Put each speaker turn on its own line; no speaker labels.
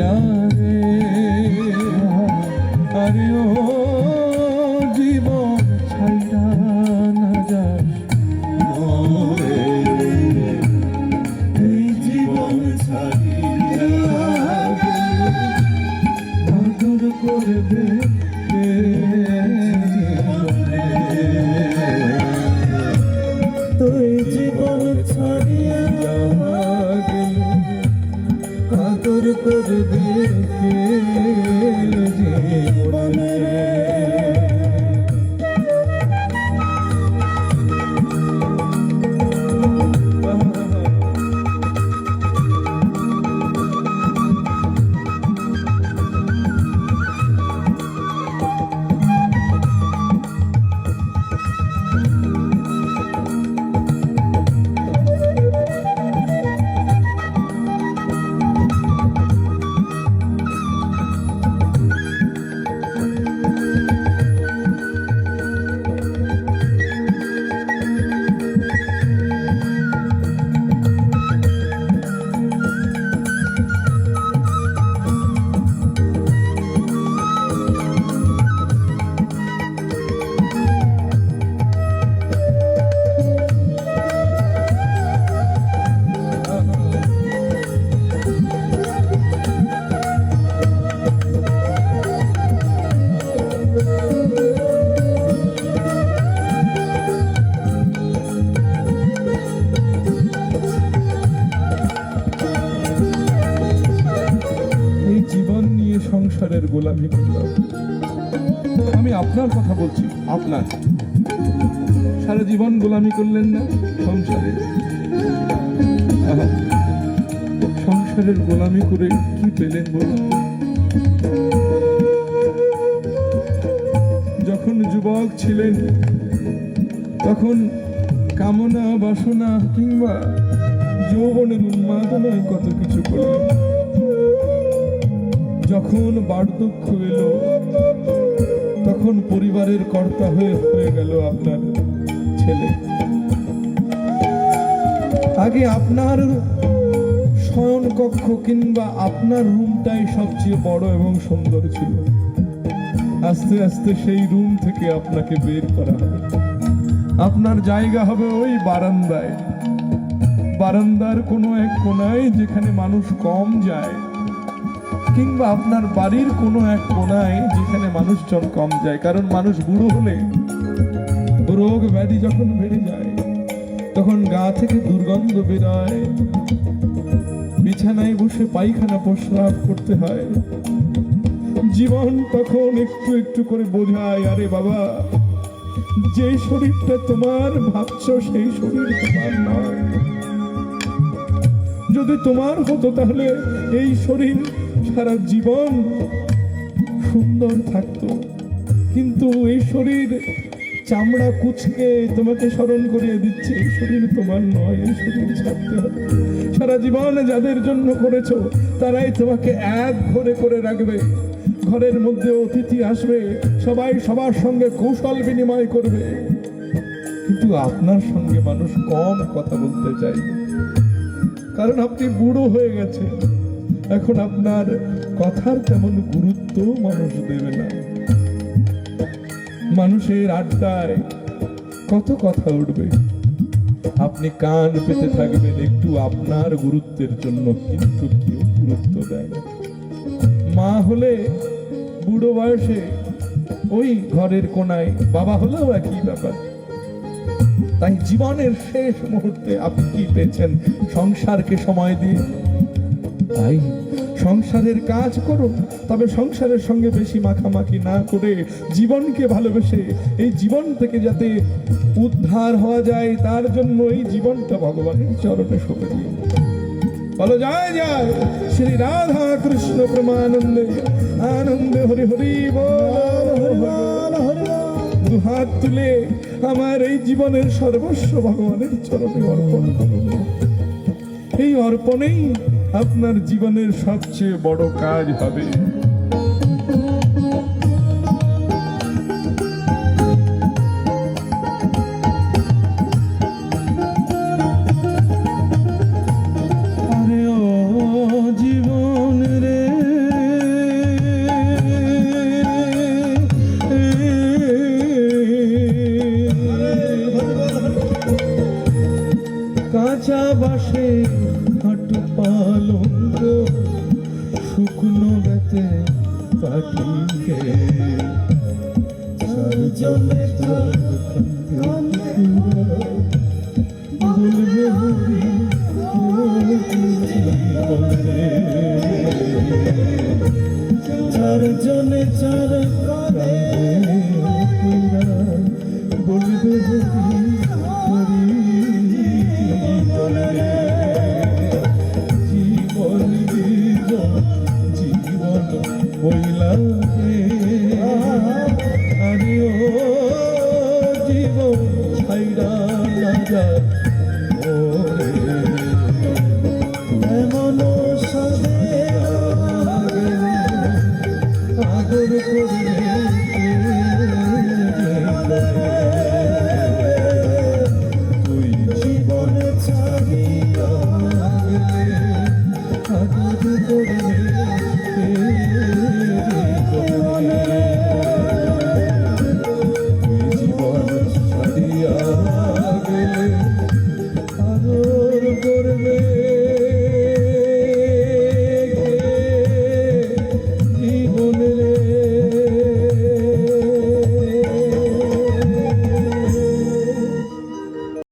ছাইড়া রে, আরে ও জীবন ছাইড়া না যাস মোরে, এই জীবন ছাইড়া আদর করবে কে জীবনে, তুই জীবন ছাড়িয়া গেলে আদর করবে কে জীবনে। সংসারের গোলামি করলাম। আমি আপনার কথা বলছি, আপনার সারা জীবন গোলামি করলেন না সংসারে। সংসারের গোলামি করে কি পেলেন বলুন? যখন যুবক ছিলেন তখন কামনা বাসনা কিংবা যৌবনের উন্মাদনায় কত কিছু করলেন। যখন বার্ধক্য এলো তখন পরিবারের কর্তা হয়ে গেল আপনার ছেলে। আগে আপনার শয়ন কক্ষ কিংবা আপনার রুমটাই সবচেয়ে বড় এবং সুন্দর ছিল। আস্তে আস্তে সেই রুম থেকে আপনাকে বের করা হবে। আপনার জায়গা হবে ওই বারান্দায়, বারান্দার কোনো এক কোনায় যেখানে মানুষ কম যায়, কিংবা আপনার বাড়ির কোনো এক কোনায় যেখানে মানুষজন কম যায়। কারণ মানুষ বুড়ো হলে, রোগ ব্যাধি যখন বেড়ে যায় তখন গা থেকে দুর্গন্ধ বেরোয়, বিছানায় বসে পায়খানা প্রস্রাব করতে হয়। জীবন তখন একটু একটু করে বোঝায়, আরে বাবা, যে শরীরটা তোমার ভাবছো সেই শরীর তোমার নয়। যদি তোমার হতো তাহলে এই শরীর সারা জীবন সুন্দর থাকতো, কিন্তু এই শরীর চামড়া কুচকে তোমাকে স্মরণ করিয়ে দিচ্ছে এই শরীর তোমার নয়, এই শরীর ছাড়তে হবে। সারা জীবন যাদের জন্য করেছো তারাই তোমাকে এক ঘরে করে রাখবে। ঘরের মধ্যে অতিথি আসবে, সবাই সবার সঙ্গে কৌশল বিনিময় করবে, কিন্তু আপনার সঙ্গে মানুষ কম কথা বলতে চায়, কারণ আপনি বুড়ো হয়ে গেছে। এখন আপনার কথার তেমন গুরুত্ব মানুষ দেবে না। মানুষের আড্ডায় কত কথা উঠবে, আপনি কান পেতে থাকবেন একটু আপনার গুরুত্বের জন্য, কিন্তু কেউ গুরুত্ব দেয় না। মা হলে বুড়ো বয়সে ওই ঘরের কোনায়, বাবা হলেও একই ব্যাপার। তাই জীবনের শেষ মুহূর্তে আপনি কি পেয়েছেন? সংসারকে সময় দিয়ে। তাই সংসারের কাজ করুন, তবে সংসারের সঙ্গে বেশি মাখামাখি না করে জীবনকে ভালোবেসে এই জীবন থেকে যাতে উদ্ধার হওয়া যায় তার জন্য এই জীবনটা ভগবানের চরণে সঁপে দিন। বলো জয় জয় শ্রী রাধা কৃষ্ণ প্রেমানন্দে, আনন্দে হরি হরি বল। দুহাত তুলে আমার এই জীবনের সর্বস্ব ভগবানের চরণে অর্পণ করুন। এই অর্পণেই আপনার জীবনের সবচেয়ে বড় কাজ হবে। আরে ও জীবন রে, কাঁচা বাসে হাঁটু পালঙ্ক শুকনো বেতে পাঠিয়ে চারজনে বলবে হরি চারজনে চার কাঁদে বলবে হরি জীবন জীবন বইলা আরে ও জীবন ছাইরা না যা